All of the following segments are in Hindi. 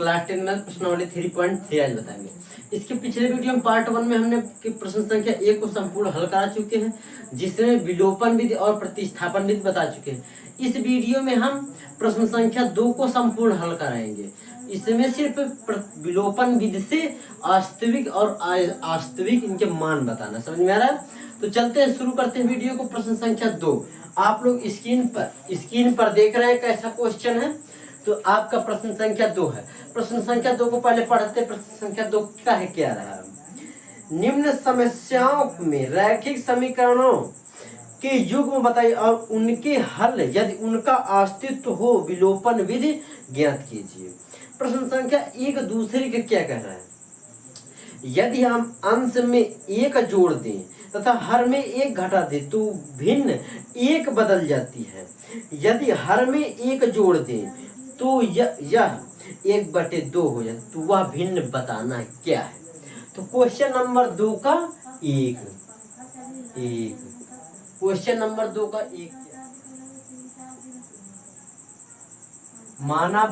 क्लास 10 में प्रश्नावली 3.3 आज बताएंगे। इसके पिछले वीडियो में पार्ट 1 में हमने प्रश्न संख्या 1 को संपूर्ण हल करा चुके हैं, जिसमें विलोपन विधि और प्रतिस्थापन विधि बता चुके हैं। इस वीडियो में हम प्रश्न संख्या 2 को संपूर्ण हल कराएंगे। इसमें सिर्फ विलोपन विधि से वास्तविक और अवास्तविक इनके मान बताना। समझ में आ रहा है? तो चलते हैं, शुरू करते हैं वीडियो को। प्रश्न संख्या 2 आप लोग स्क्रीन पर देख रहे हैं कैसा क्वेश्चन है। तो आपका प्रश्न संख्या 2 है। प्रश्न संख्या 2 को पहले पढ़ते हैं। प्रश्न संख्या 2 का है क्या रहा? निम्न समस्याओं में रैखिक समीकरणों के युग्म बताइए और उनके हल यदि उनका अस्तित्व हो विलोपन विधि ज्ञात कीजिए। प्रश्न संख्या 1 दूसरे के क्या कह रहा है? यदि हम अंश में 1 जोड़ दें तथा हर में 1 घटा दें तो भिन्न 1 बदल जाती है। यदि हर में 1 जोड़ दें तो यह 1/2 हो जाए, तो वह भिन्न बताना क्या है? तो क्वेश्चन नंबर 2 का 1 क्वेश्चन नंबर 2 का 1 माना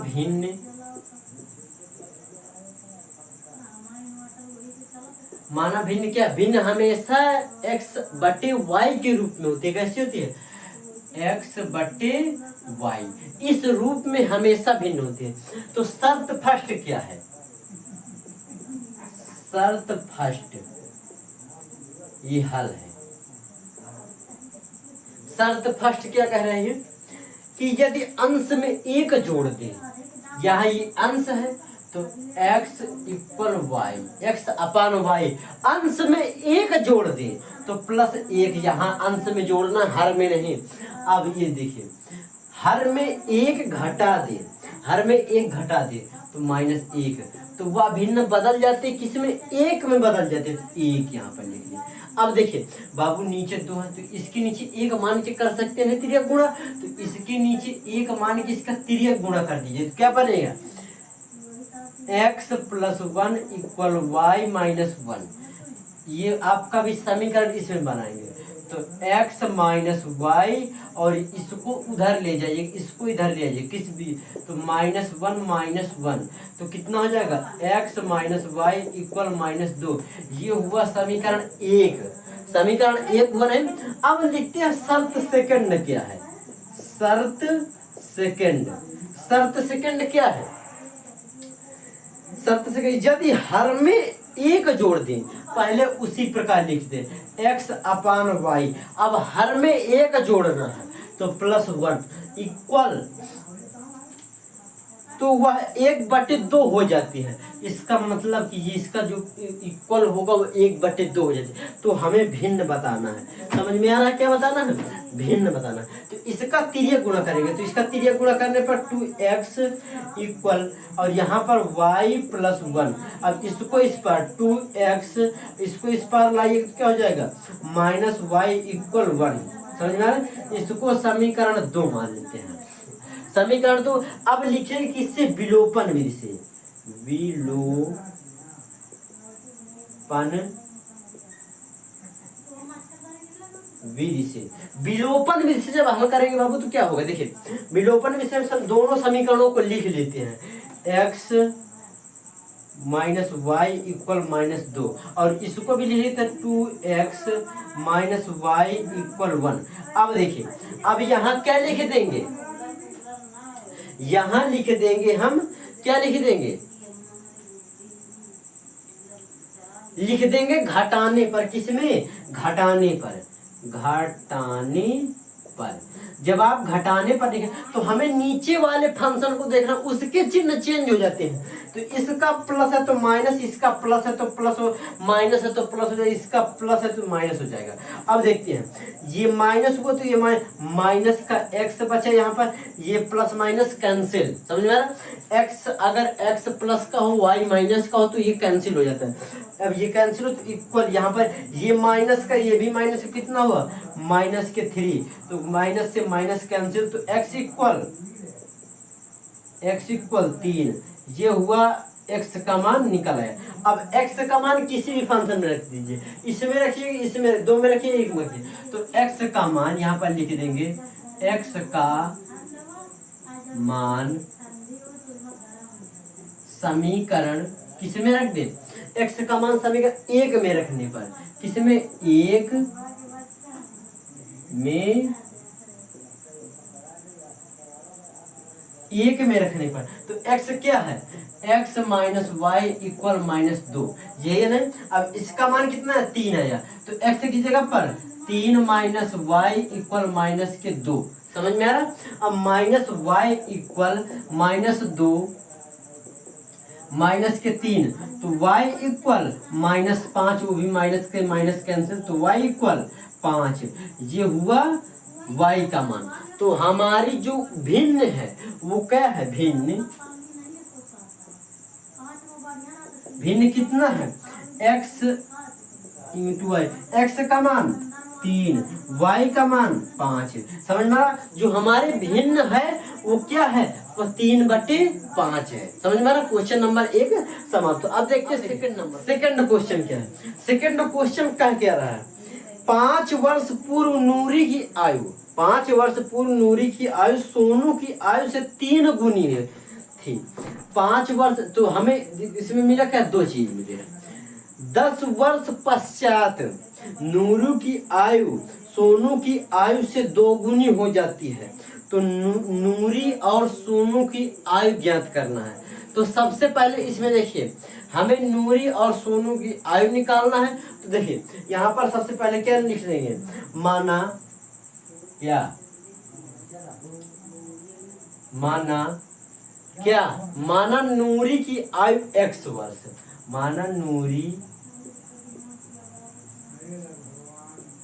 भिन्न क्या? भिन्न हमेशा x/y के रूप में होती है। कैसी होती है? x/y इस रूप में हमेशा भिन्न होती है। तो शर्त फर्स्ट क्या है? शर्त फर्स्ट ये हल है। शर्त फर्स्ट क्या कह रहे हैं कि यदि अंश में 1 जोड़ दें, यहाँ ये अंश है तो x = y, x/y अंश में 1 जोड़ दें तो +1, यहाँ अंश में जोड़ना, हर में नहीं। अब ये देखिए, हर में 1 घटा दे, तो -1, तो वह भिन्न बदल जाते, किसमें? 1 में बदल जाते। 1 यहाँ पर लिख लिया। अब देखिए बाबू, नीचे 2 है तो इसके नीचे 1 मान के कर सकते हैं तिर्यक गुणा, तो इसके नीचे 1 मान के इसका तिर्यक गुणा कर दीजिए। तो क्या बनेगा? x + 1 = y - 1। ये आपका भी समीकरण इसमें बनाएंगे। तो x - y और इसको उधर ले जाइए, इसको इधर ले जाइए, किस भी, तो -1 - 1, तो कितना हो जाएगा? x - y = -2। ये हुआ समीकरण 1। समीकरण 1 हुआ नहीं। अब लिखते हैं शर्त सेकंड क्या है? शर्त सेकंड क्या है? शर्त से यदि हर में 1 जोड़ दें, पहले उसी प्रकार लिख दें x/y। अब हर में 1 जोड़ना है तो +1 इक्वल, तो वह 1/2 हो जाती है। इसका मतलब कि ये इसका जो इक्वल होगा वो 1/2 हो जाती है। तो हमें भिन्न बताना है। समझ में आ रहा है क्या बताना है? भिन्न बताना है। तो इसका तिर्यक गुणा करेंगे, तो इसका तिर्यक गुणा करने पर 2x इक्वल, और यहाँ पर y + 1। अब इसको इस पर 2x, इसको इस पर लाइए तो क्या हो जाएगा? -y = 1। समझ में आ रहा है? इसको समीकरण 2 मान लेते हैं। समीकरण 2 अब लिखेंगे किससे? विलोपन विधि से। विलोपन विधि से जब हल करेंगे बाबू तो क्या होगा? देखिए, विलोपन विधि से हम दोनों समीकरणों को लिख लेते हैं। x - y = -2 और इसको भी लिख लेते हैं 2x - y = 1। अब देखिए, अब यहाँ क्या लिख देंगे? यहाँ लिख देंगे हम, क्या लिख देंगे? लिख देंगे घटाने पर। किसमें? घटाने पर। जब आप घटाने पर देखें तो हमें नीचे वाले फंक्शन को देखना, उसके चिन्ह चेंज हो जाते हैं। तो इसका प्लस है तो माइनस, इसका प्लस है तो प्लस हो, माइनस है तो प्लस हो जाएगा, इसका प्लस है तो माइनस हो जाएगा। अब देखते हैं, ये माइनस हुआ तो ये माइनस का x बचा यहाँ पर, ये प्लस माइनस कैंसिल। समझ में आ रहा? x अगर x प्लस का हो, y माइनस का हो तो ये कैंसिल हो जाता है। अब ये कैंसिल हो तो इक्वल, यहाँ पर ये माइनस का, ये भी माइनस, कितना हुआ? -3, तो माइनस से माइनस कैंसिल, तो x इक्वल 3। ये हुआ x का मान निकल आया। अब x का मान किसी भी फंक्शन में रख दीजिए, इसमें रखिए, इसमें 2 में रखिए, 1 में रखिए। तो x का मान यहाँ पर लिख देंगे, x का मान समीकरण किसमें रख दे, x का मान समीकरण 1 में रखने पर, किसमें 1 में, 1 में रखने पर, तो x क्या है, x माइनस वाई इक्वल -2, यही है ना। अब इसका मान कितना है, 3 आया, तो x की जगह पर 3 माइनस वाई इक्वल -2, समझ में आ रहा। अब माइनस वाई इक्वल -2 -3, तो y इक्वल -5, वो भी माइनस के माइनस कैंसिल, तो y इक्वल 5, ये हुआ y का मान। तो हमारी जो भिन्न है वो क्या है, भिन्न, भिन्न कितना है, x इंटू वाई, x का मान 3, y का मान 5, समझ में आ। जो हमारे भिन्न है वो क्या है, वो 3/5 है, समझ में आ। क्वेश्चन नंबर 1 समाप्त। तो अब देखते हैं सेकंड नंबर, सेकंड क्वेश्चन क्या है। सेकंड क्वेश्चन क्या रहा है, 5 वर्ष पूर्व नूरी की आयु, 5 वर्ष पूर्व नूरी की आयु सोनू की आयु से 3 गुनी थी। 5 वर्ष, तो हमें इसमें मिला क्या, 2 चीज मिले। 10 वर्ष पश्चात नूरू की आयु सोनू की आयु से 2 गुनी हो जाती है, तो नूरी और सोनू की आयु ज्ञात करना है। तो सबसे पहले इसमें देखिए हमें नूरी और सोनू की आयु निकालना है। तो देखिए यहाँ पर सबसे पहले क्या लिख देंगे, माना क्या, माना क्या, माना नूरी की आयु x वर्ष, माना नूरी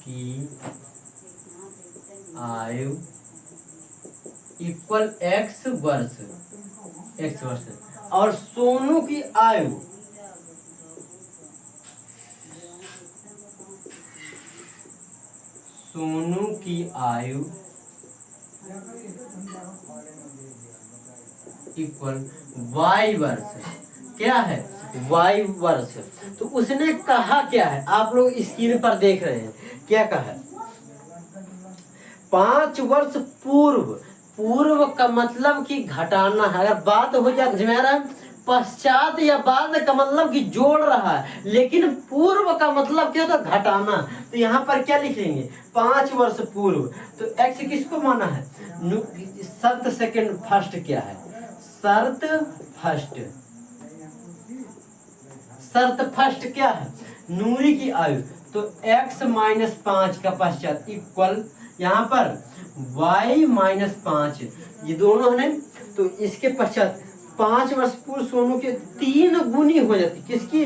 की आयु इक्वल x वर्ष, x वर्ष, और सोनू की आयु, सोनू की आयु इक्वल y वर्ष, क्या है, y वर्ष। तो उसने कहा क्या है, आप लोग स्क्रीन पर देख रहे हैं, क्या कहा है, 5 वर्ष पूर्व, पूर्व का मतलब कि घटाना है, अगर बाद हो जाए पश्चात या बाद का मतलब कि जोड़ रहा है, लेकिन पूर्व का मतलब क्या होता है, घटाना। तो यहाँ पर क्या लिखेंगे, 5 वर्ष पूर्व, तो x किसको माना है, शर्त सेकंड फर्स्ट क्या है, शर्त फर्स्ट, शर्त फर्स्ट क्या है, नूरी की आयु, तो x -5 का पश्चात इक्वल यहाँ पर y -5, ये दोनों है। तो इसके पश्चात 5 वर्ष पूर्व सोनू के 3 गुनी हो जाती, किसकी,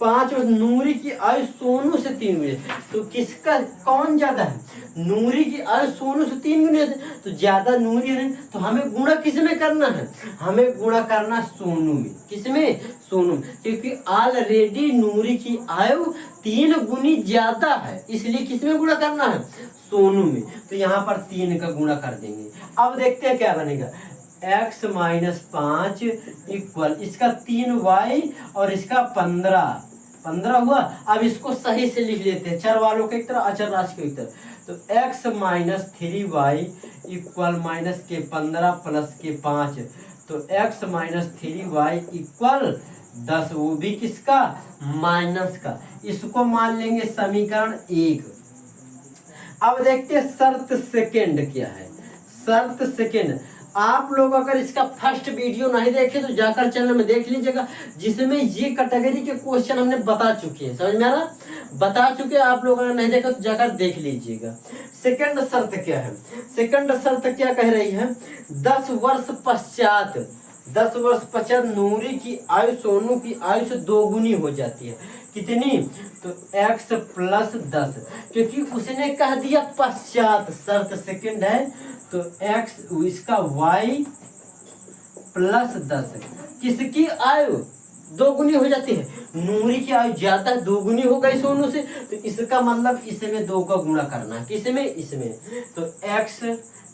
5 वर्ष नूरी की आयु सोनू से 3 गुनी, तो किसका कौन ज्यादा है, नूरी की आयु सोनू से 3 गुनी है, तो ज्यादा नूरी है, तो हमें गुणा किसमें करना है, हमें गुणा करना सोनू में, किसमें, सोनू, क्योंकि ऑलरेडी नूरी की आयु 3 गुनी ज्यादा है, इसलिए किसमें गुणा करना है, सोनू में। तो यहाँ पर 3 का गुणा कर देंगे। अब देखते हैं क्या बनेगा, x -5 इक्वल इसका 3y और इसका 15 हुआ। अब इसको सही से लिख लेते हैं, चर वालों के एक तरह, अचर राशि के एक तरह। तो x -3y इक्वल -15 प्लस के 5, तो x -3y इक्वल 10, वो भी किसका, माइनस का। इसको मान लेंगे समीकरण 1। अब देखते हैं शर्त सेकंड क्या है, शर्त सेकंड। आप लोग अगर इसका फर्स्ट वीडियो नहीं देखे तो जाकर चैनल में देख लीजिएगा, जिसमें ये कैटेगरी के क्वेश्चन हमने बता चुके हैं, समझ में आ रहा, बता चुके हैं। आप लोग अगर नहीं देखा तो जाकर देख लीजिएगा। सेकंड शर्त क्या है, सेकंड शर्त क्या कह रही है, 10 वर्ष पश्चात, 10 वर्ष पश्चात नूरी की आयु सोनू की आयु से 2 गुनी हो जाती है, कितनी, तो x + 10, क्योंकि उसने कह दिया पश्चात, शर्त सेकंड है, तो x इसका y + 10, किसकी आयु 2 गुनी हो जाती है, नूरी की आयु ज्यादा 2 गुनी हो गई सोनू से, तो इसका मतलब इसमें 2 का गुणा करना है, किसमें, इसमें। तो x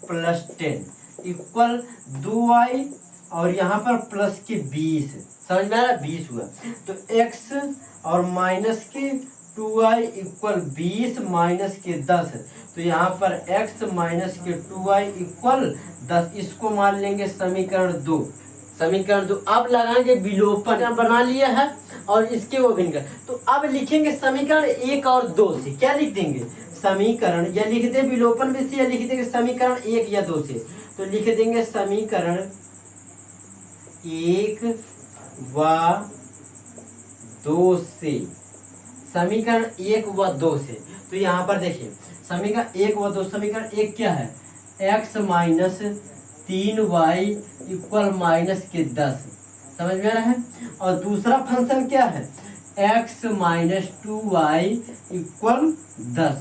+ 10 इक्वल 2y और यहाँ पर प्लस के 20, समझ में आ रहा, 20 हुआ। तो x और माइनस के 2y इक्वल 20 माइनस के 10, तो यहाँ पर x माइनस के 2y इक्वल 10, इसको मान लेंगे समीकरण 2, समीकरण 2। अब लगाएंगे विलोपन, बना लिया है और इसके वो भिन्न कर। तो अब लिखेंगे समीकरण 1 और 2 से। क्या लिख देंगे? समीकरण, या लिख दे विलोपन में से, या लिख देंगे समीकरण 1 या 2 से। तो लिख देंगे समीकरण 1 व 2 से, समीकरण 1 व 2 से। तो यहाँ पर देखिए समीकरण 1 व 2, समीकरण 1 क्या है? x minus 3y equal minus के 10, समझ में आ रहा है। और दूसरा फंक्शन क्या है? x माइनस 2y इक्वल 10,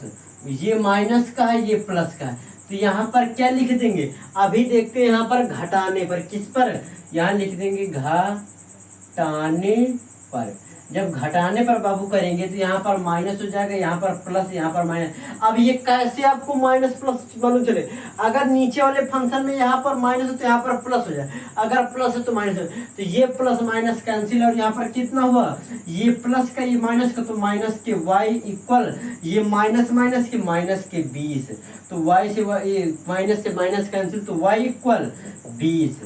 ये माइनस का है, ये प्लस का है। तो यहाँ पर क्या लिख देंगे? अभी देखते हैं यहाँ पर घटाने पर, किस पर? यहाँ लिख देंगे घटाने पर। जब घटाने पर बाबू करेंगे तो यहाँ पर माइनस हो जाएगा, यहाँ पर प्लस, यहाँ पर माइनस। अब ये कैसे आपको माइनस प्लस मालूम चले? अगर नीचे वाले फंक्शन में यहाँ पर माइनस हो तो यहाँ पर प्लस हो जाए, अगर प्लस है तो माइनस हो। तो ये प्लस माइनस कैंसिल, और यहाँ पर कितना हुआ? ये प्लस का, ये माइनस का, तो माइनस के y इक्वल, ये माइनस माइनस के माइनस के 20, तो y से माइनस से माइनस कैंसिल, तो y इक्वल 20,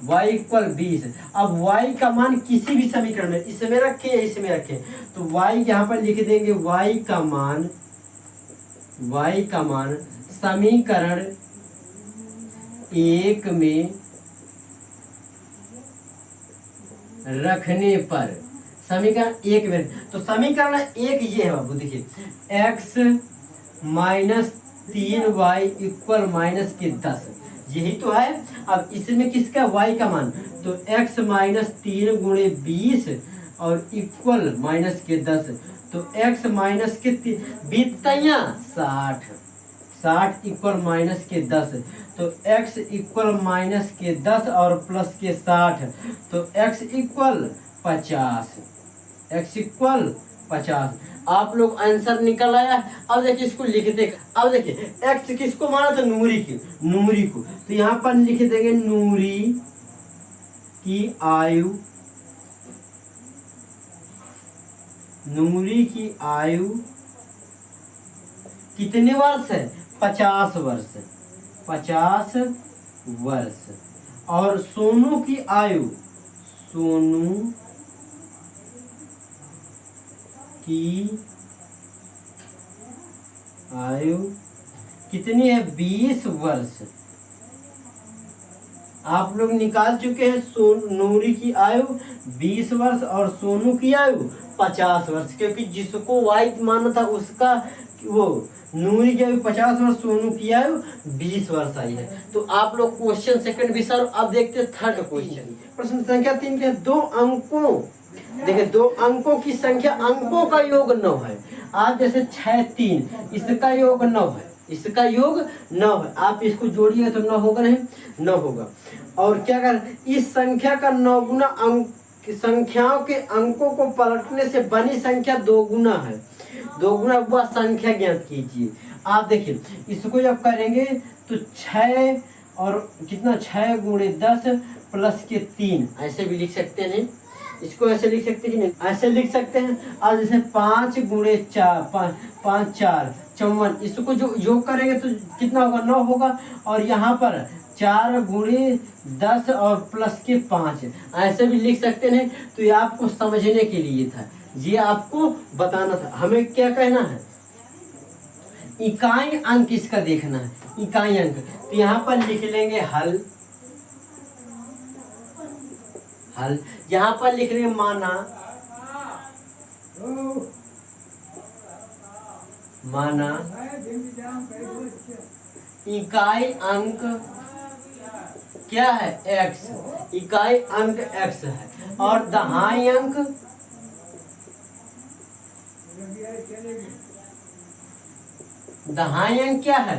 y इक्वल 20। अब y का मान किसी भी समीकरण में इसमें रखें या इसमें रखें, तो y यहाँ पर लिख देंगे y का मान समीकरण 1 में रखने पर, समीकरण 1 में। तो समीकरण 1 ये है बाबू, देखिए x minus 3y equal minus के 10, यही तो है। अब इसमें किसका? y का मान, तो x माइनस 3 गुणे 20 और इक्वल माइनस के 10, तो x माइनस के बीतया 60 इक्वल माइनस के 10, तो x इक्वल माइनस के 10 और प्लस के 60, तो x इक्वल 50, x इक्वल 50। आप लोग आंसर निकल आया। अब देखिए इसको लिखते, अब देखिए x किसको माना था? नूरी को। तो यहाँ पर लिख देंगे नूरी की आयु कितने वर्ष है? 50 वर्ष। और सोनू की आयु कितनी है? 20 वर्ष। आप लोग निकाल चुके हैं नूरी की आयु 20 वर्ष और सोनू की आयु 50 वर्ष, क्योंकि जिसको वाई माना था उसका वो नूरी की आयु 50 वर्ष, सोनू की आयु 20 वर्ष आई है। तो आप लोग क्वेश्चन सेकंड भी सर। अब देखते हैं थर्ड क्वेश्चन, प्रश्न संख्या 3 के 2 अंकों, देखिए 2 अंकों की संख्या, अंकों का योग 9 है। आप जैसे 6 3, इसका योग 9 है, इसका योग 9 है। आप इसको जोड़िए तो 9 होगा, नहीं 9 होगा। और क्या कर, इस संख्या का 9 गुना अंक, संख्याओं के अंकों को पलटने से बनी संख्या 2 गुना है। 2 गुना वह संख्या ज्ञात कीजिए। आप देखिए इसको जब करेंगे तो 6 और कितना, 6 गुणे 10 प्लस के 3, ऐसे भी लिख सकते हैं। इसको ऐसे लिख सकते हैं कि नहीं? ऐसे लिख सकते हैं। और जैसे 5 गुणे 4, 5 4 54, इसको जो योग करेंगे तो कितना होगा? 9 होगा। और यहाँ पर 4 गुणे 10 और प्लस के 5, ऐसे भी लिख सकते हैं। तो ये आपको समझने के लिए था, ये आपको बताना था। हमें क्या कहना है? इकाई अंक इसका देखना है, इकाई अंक। तो यहाँ पर लिख लेंगे हल, यहाँ पर लिख लेंगे माना इकाई अंक क्या है? x, इकाई अंक x है। और दहाई अंक क्या है?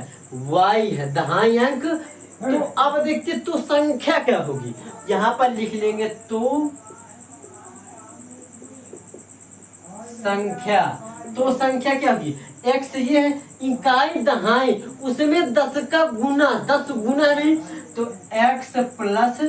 y है, दहाई अंक। तो अब देखते तो संख्या क्या होगी, यहाँ पर लिख लेंगे तो संख्या क्या होगी? x ये है, इकाई दहाई, उसमें 10 का गुना, 10 गुना नहीं, तो x प्लस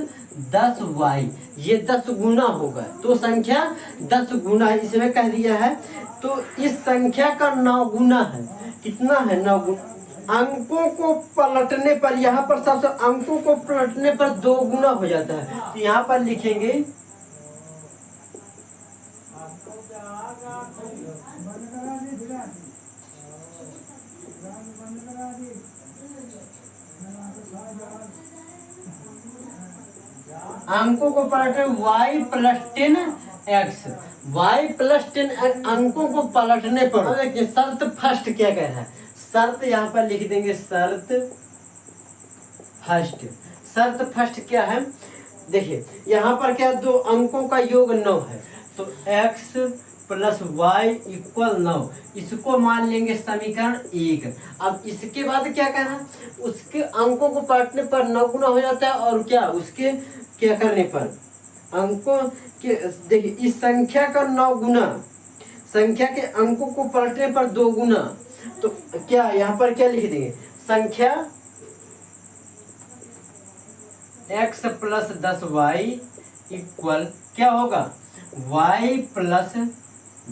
10y, ये 10 गुना होगा। तो संख्या 10 गुना है, इसमें कह दिया है। तो इस संख्या का 9 गुना है, कितना है? 9 गुना, अंकों को पलटने पर, यहाँ पर सबसे अंकों को पलटने पर 2 गुना हो जाता है। तो यहाँ पर लिखेंगे अंकों को पलटने y plus 10x, y plus 10 अंकों को पलटने पर। देखिए शर्त फर्स्ट क्या कह रहा है, शर्त यहाँ पर लिख देंगे, शर्त फर्स्ट क्या है, देखिए यहाँ पर क्या 2 अंकों का योग 9 है, तो x प्लस वाई इक्वल 9, इसको मान लेंगे समीकरण 1। अब इसके बाद क्या कहना, उसके अंकों को पलटने पर 9 गुना हो जाता है, और क्या उसके क्या करने पर अंकों के, देखिए इस संख्या का 9 गुना, संख्या के अंकों को पलटने पर 2 गुना, तो क्या यहाँ पर क्या लिख देंगे, संख्या x प्लस 10y इक्वल क्या होगा, y प्लस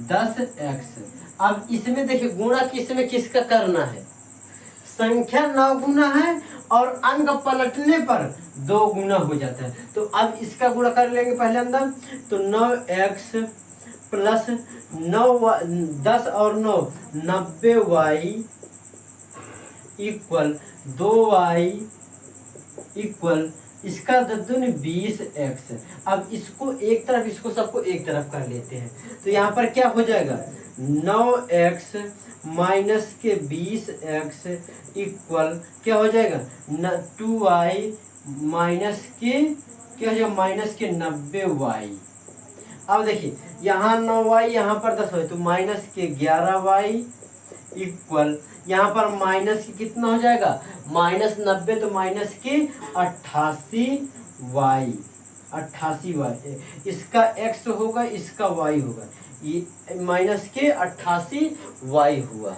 10x। अब इसमें देखिए गुणा किसमें किसका करना है, संख्या 9 गुना है और अंक पलटने पर 2 गुना हो जाता है। तो अब इसका गुणा कर लेंगे पहले अंदर, तो 9x प्लस 10 और 9 90y इक्वल 2y इक्वल इसका दूनी 20x। अब इसको एक तरफ, इसको सबको एक तरफ कर लेते हैं, तो यहाँ पर क्या हो जाएगा, 9x माइनस के 20x इक्वल क्या हो जाएगा, 2y माइनस के क्या हो जाएगा, माइनस के 90y। अब देखिए यहाँ 9y यहाँ पर 10y, तो माइनस के 11y इक्वल यहाँ पर माइनस की कितना हो जाएगा, माइनस 90, तो माइनस के 88y, इसका x होगा, इसका y होगा, ये माइनस के 88y हुआ।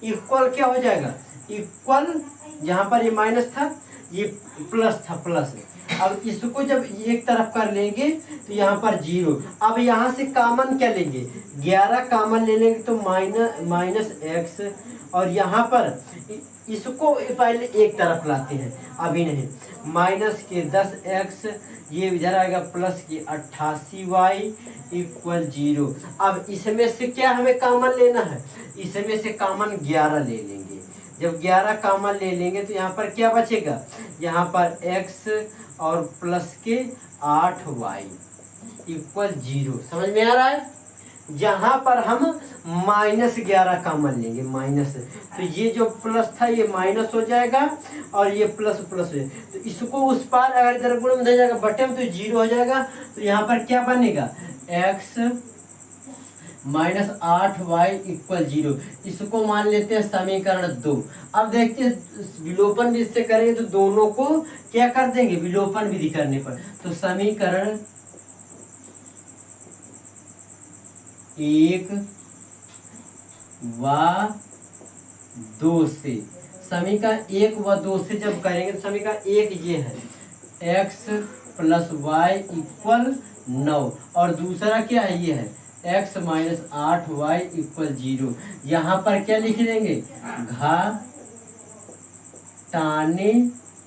इक्वल क्या हो जाएगा, इक्वल यहाँ पर ये माइनस था, ये प्लस था, प्लस। अब इसको जब एक तरफ कर लेंगे तो यहाँ पर 0। अब यहाँ से कॉमन क्या लेंगे, 11 कॉमन ले लेंगे, तो माइनस x, और यहाँ पर इसको पहले एक तरफ लाते हैं, अभी नहीं, माइनस के 10x, ये इधर आएगा प्लस की 88y इक्वल 0। अब इसमें से क्या हमें कॉमन लेना है, इसमें से कॉमन 11 ले लेंगे। जब 11 कॉमन ले लेंगे तो यहाँ पर क्या बचेगा, यहाँ पर x और प्लस के 8y इक्वल 0। समझ में आ रहा है, जहाँ पर हम माइनस 11 कॉमन लेंगे, माइनस, तो ये जो प्लस था ये माइनस हो जाएगा, और ये प्लस प्लस हो जाएगा, तो इसको उस पार अगर इधर गुण में जाएगा बटे में, तो 0 हो जाएगा। तो यहाँ पर क्या बनेगा, x माइनस 8y इक्वल 0, इसको मान लेते हैं समीकरण 2। अब देखते हैं विलोपन विधि से करेंगे तो दोनों को क्या कर देंगे, विलोपन विधि करने पर, तो समीकरण 1 व 2 से, समीकरण 1 व 2 से जब करेंगे तो समीकरण 1 ये है x प्लस वाई इक्वल 9, और दूसरा क्या है, ये है x माइनस 8y इक्वल 0। यहाँ पर क्या लिख देंगे, घटाने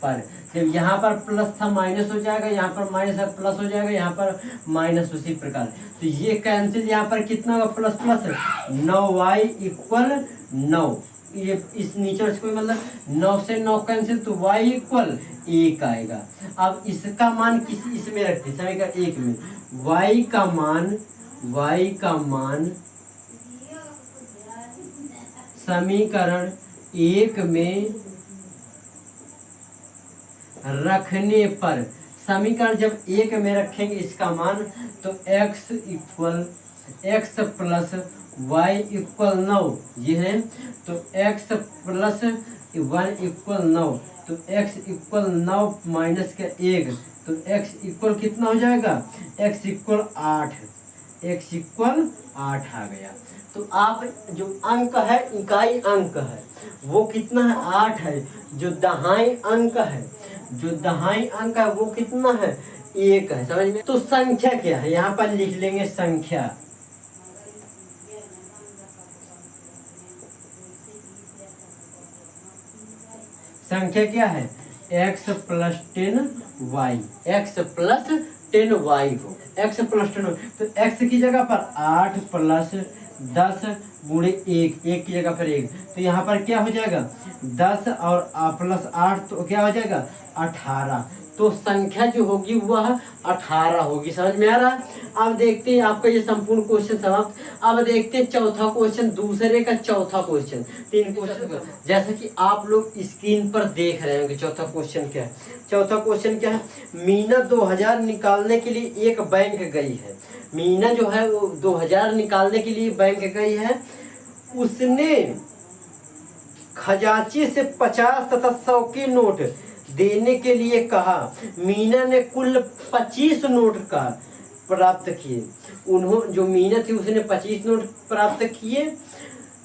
पर, जब यहाँ पर प्लस था माइनस हो जाएगा, यहाँ पर माइनस है प्लस हो जाएगा, यहाँ पर माइनस उसी प्रकार, तो ये कैंसिल, यहाँ पर कितना होगा, प्लस प्लस 9y इक्वल 9, ये इस नीचे कोई मतलब 9 से 9 कैंसिल, तो y इक्वल 1 आएगा। अब इसका मान किस इसमें रखते हैं, समीकरण 1 में, y का मान समीकरण 1 में रखने पर, समीकरण जब 1 में रखेंगे इसका मान, तो x equal x plus y equal 9 ये है, तो x प्लस 1 इक्वल 9, तो x इक्वल 9 माइनस का 1, तो x इक्वल कितना हो जाएगा, x इक्वल 8, x इक्वल 8 आ गया। तो आप जो अंक है, इकाई अंक है, वो कितना है, 8 है। जो दहाई अंक है जो दहाई अंक है वो कितना है, 1 है। समझ में? तो संख्या क्या है, यहाँ पर लिख लेंगे संख्या। संख्या क्या है, x plus 10y, x plus 10y हो, x प्लस 10। तो x की जगह पर 8 प्लस 10 गुणे 1, 1 की जगह पर 1, तो यहाँ पर क्या हो जाएगा 10 और प्लस 8, तो क्या हो जाएगा 18। तो संख्या जो होगी वह 18 होगी। समझ में आ रहा है? अब देखते हैं आपका ये संपूर्ण क्वेश्चन समाप्त। अब देखते हैं चौथा क्वेश्चन, दूसरे का चौथा क्वेश्चन। 3 क्वेश्चन जैसा कि आप लोग स्क्रीन पर देख रहे होंगे। चौथा क्वेश्चन क्या है, चौथा क्वेश्चन क्या है, मीना 2000 निकालने के लिए एक बैंक गई है। मीना जो है वो 2000 निकालने के लिए बैंक गई है। उसने खजांची से 50 तथा 100 के नोट देने के लिए कहा। मीना ने कुल 25 नोट का प्राप्त किए। जो मीना थी उसने 25 नोट प्राप्त किए।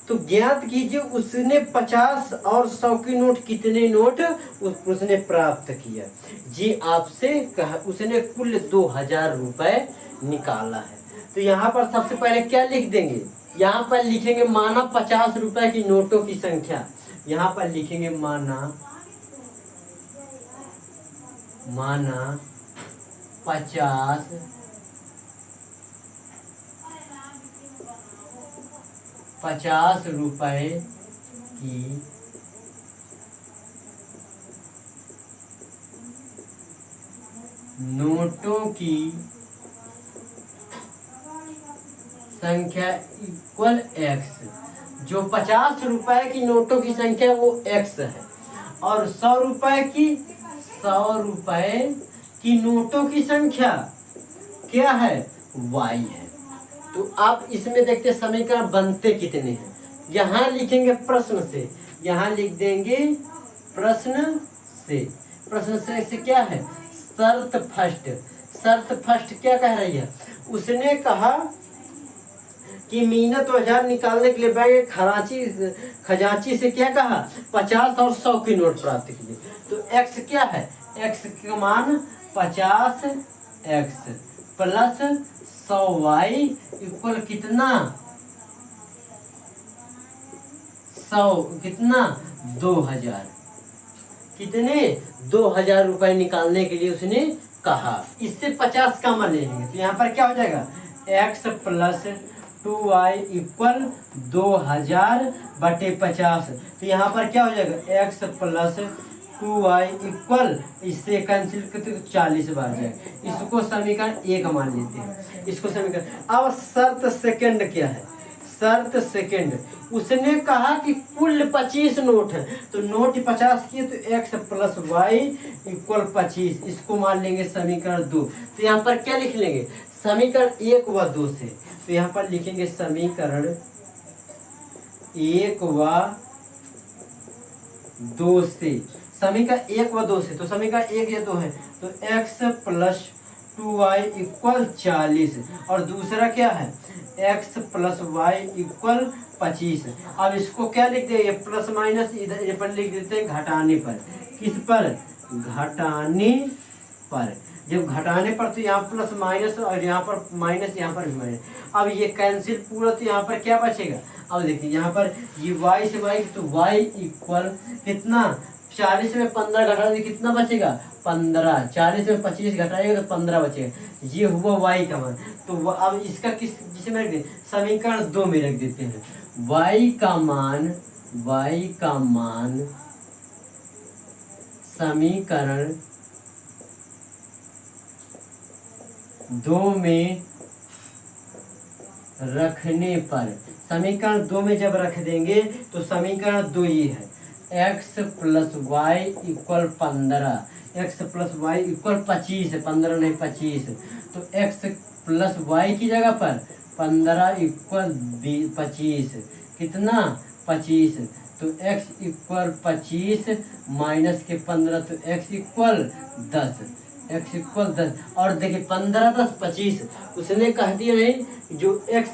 तो ज्ञात कीजिए उसने 50 और 100 के नोट कितने नोट उसने प्राप्त किया। जी आपसे कहा उसने कुल 2000 रुपए निकाला है। तो यहाँ पर सबसे पहले क्या लिख देंगे, यहाँ पर लिखेंगे माना 50 रुपए की नोटों की संख्या। यहाँ पर लिखेंगे माना 50 रुपए की नोटों की संख्या इक्वल x। जो 50 रुपए की नोटों की संख्या वो x है और 100 रुपए की नोटों की संख्या क्या है, y है। तो आप इसमें देखते समीकरण बनते कितने हैं। यहाँ लिखेंगे प्रश्न से, यहाँ लिख देंगे प्रश्न से क्या है, शर्त फर्स्ट क्या कह रही है, उसने कहा कि मीना 2000 निकालने के लिए बैंक खजांची से क्या कहा, 50 और 100 की नोट प्राप्त किए। तो x क्या है, x का मान 50x प्लस 100y इक्वल कितना, 100 कितना 2000, कितने 2000 रुपए निकालने के लिए उसने कहा। इससे 50 का मान लेंगे तो यहाँ पर क्या हो जाएगा, x प्लस 2y इक्वल 2000 बटे 50। तो यहाँ पर क्या हो जाएगा, x प्लस 2y इक्वल, इससे कैंसिल करते 40 बार जाएगा। इसको समीकरण 1 मान लेते हैं, इसको समीकरण। अब शर्त सेकंड क्या है, शर्त सेकंड उसने कहा कि कुल 25 नोट है। तो नोट 50 किए तो x प्लस वाई इक्वल 25, इसको मान लेंगे समीकरण 2। तो यहाँ पर क्या लिख लेंगे, समीकरण 1 व 2 से। तो यहाँ पर लिखेंगे समीकरण 1 व 2 से, समीकरण 1 व 2 से। तो समीकरण 1 या 2 है तो x प्लस 2y इक्वल 40 और दूसरा क्या है, x प्लस वाई इक्वल 25। अब इसको क्या लिख देंगे, प्लस माइनस इधर पर लिख देते हैं घटाने पर। किस पर, घटाने पर। जब घटाने पर तो यहाँ प्लस माइनस और यहाँ पर माइनस, यहाँ पर भी माइनस। अब ये कैंसिल पूरा, तो यहाँ पर क्या बचेगा। अब देखिए यहाँ पर ये y से y, तो y इक्वल कितना, 40 में 15 घटा दें कितना बचेगा, 15। 40 में 25 घटाएगा तो 15 बचेगा। ये हुआ y का मान। तो अब इसका जिसे में रख दें, समीकरण 2 में रख देते हैं। y का मान समीकरण 2 में रखने पर, समीकरण 2 में जब रख देंगे तो समीकरण 2 ये है, x plus y equal 15, x plus y equal 25, 15 नहीं 25। तो x प्लस वाई की जगह पर 15 इक्वल 25, कितना 25। तो x इक्वल 25 माइनस के 15, तो x इक्वल 10, x इक्वल 10। और देखिए 15 10 25, उसने कह दिया नहीं, जो x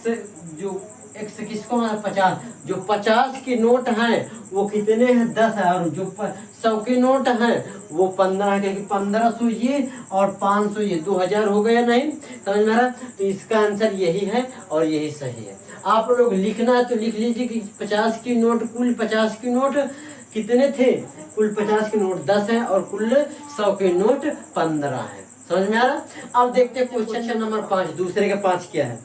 जो एक्स किसको माना 50। जो 50 के नोट हैं वो कितने हैं 10 है, और जो 100 के नोट हैं वो 15 के। 1500 ये और 500 ये 2000 हो गया, नहीं समझ में आ रहा। तो इसका आंसर यही है और यही सही है। आप लोग लिखना है तो लिख लीजिए कि 50 की नोट, कुल 50 की नोट कितने थे, कुल 50 के नोट 10 हैं और कुल 100 के नोट 15 हैं। समझ में आ रहा। अब देखते हैं क्वेश्चन नंबर 5, दूसरे का 5 क्या है।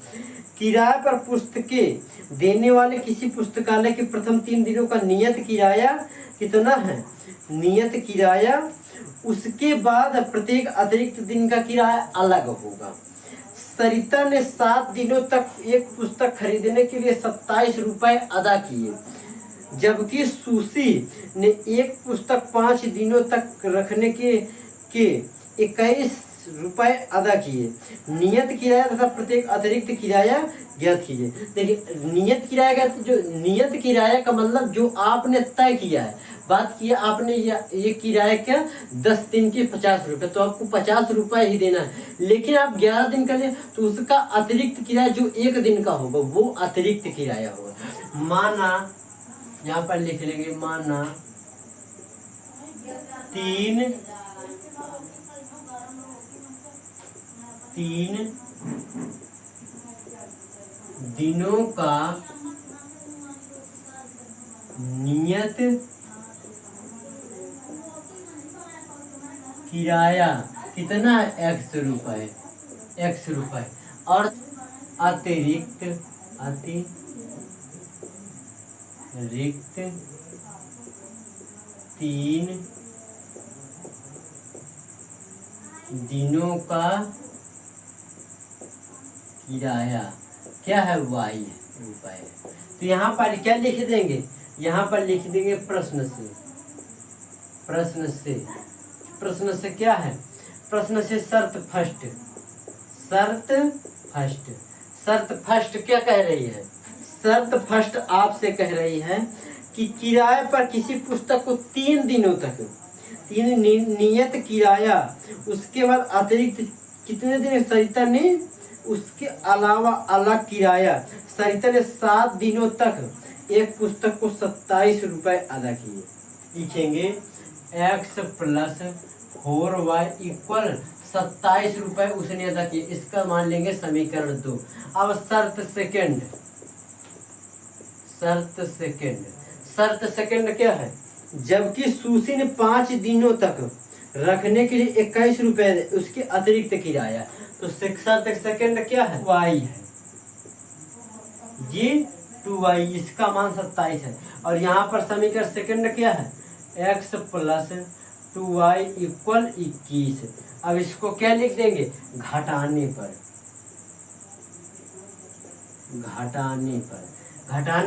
किराए पर पुस्तकें देने वाले किसी पुस्तकालय के प्रथम 3 दिनों का नियत किराया कितना है। नियत किराया, उसके बाद प्रत्येक अतिरिक्त दिन का किराया अलग होगा। सरिता ने 7 दिनों तक एक पुस्तक खरीदने के लिए 27 रुपए अदा किए, जबकि सुशी ने एक पुस्तक 5 दिनों तक रखने के 21 रुपए अदा किए। नियत किराया तथा प्रत्येक अतिरिक्त किराया ज्ञात कीजिए। देखिए नियत किराया का, जो नियत किराया का मतलब जो आपने तय किया है, बात किया आपने ये किराया क्या 10 दिन के 50 रुपए, तो आपको 50 रुपए ही देना है। लेकिन आप 11 दिन का ले तो उसका अतिरिक्त किराया जो 1 दिन का होगा वो अतिरिक्त किराया होगा। माना यहाँ पर लिख लेंगे, माना 3 दिनों का नियत किराया कितना है x रुपए, और अतिरिक्त 3 दिनों का किराया क्या है y रुपए। तो यहाँ पर क्या लिख देंगे, यहाँ पर लिख देंगे प्रश्न से क्या है, प्रश्न से शर्त फर्स्ट क्या कह रही है। शर्त फर्स्ट आपसे कह रही है कि किराए पर किसी पुस्तक को 3 दिनों तक 3 नियत किराया, उसके बाद अतिरिक्त कितने दिन सरिता ने, उसके अलावा अलग किराया। सरिता ने 7 दिनों तक एक पुस्तक को 27 रुपए अदा किए। लिखेंगे x + 4y = 27 रुपए उसने अदा किए। इसका मान लेंगे समीकरण 2। अब शर्त सेकंड क्या है, जबकि सुशी ने 5 दिनों तक रखने के लिए 21 रुपए उसके अतिरिक्त किराया। तो शर्त सेकंड क्या है, y है, ये 2y, इसका मान 27 है। और यहाँ पर समीकरण सेकंड क्या है, x + 2y = 21। अब इसको क्या लिख देंगे, घटाने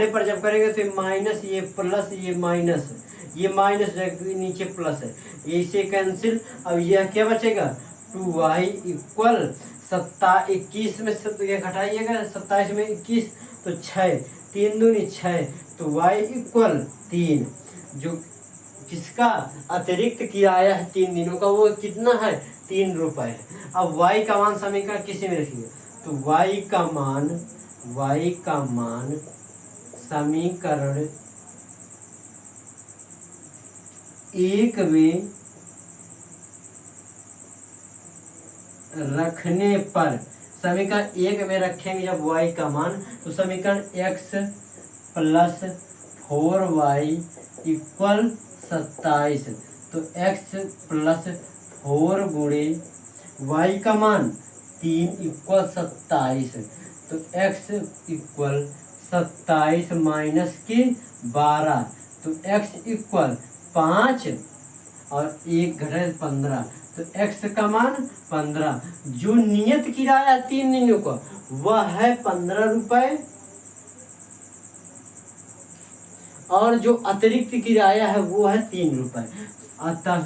पर जब करेंगे तो माइनस, ये प्लस, ये माइनस नीचे प्लस है, इसे कैंसिल। अब यह क्या बचेगा, 2y = 21 में से ये घटाइएगा, 27 में 21 तो 6, 3 दूनी 6, तो y = 3। जो किसका अतिरिक्त किराया है 3 दिनों का वो कितना है, 3 रुपए है। अब y का मान समीकरण किसी में रखिए, तो y का मान समीकरण 1 में रखने पर, समीकरण 1 में रखेंगे जब y का मान, तो समीकरण x + 4y = 27। तो x + 4 गुणे y का मान 3 = 27। तो x = 27 माइनस के 12, तो x = 5 और 1 घटे 15, तो x का मान 15। जो नियत किराया 3 दिनों का वह है 15 रुपए, और जो अतिरिक्त किराया है वो है 3 रुपए। अतः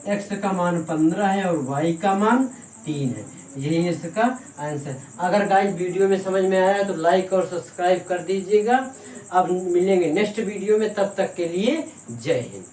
x का मान 15 है और y का मान 3 है। यही इसका आंसर। अगर गाइस वीडियो में समझ में आया तो लाइक और सब्सक्राइब कर दीजिएगा। अब मिलेंगे नेक्स्ट वीडियो में, तब तक के लिए जय हिंद।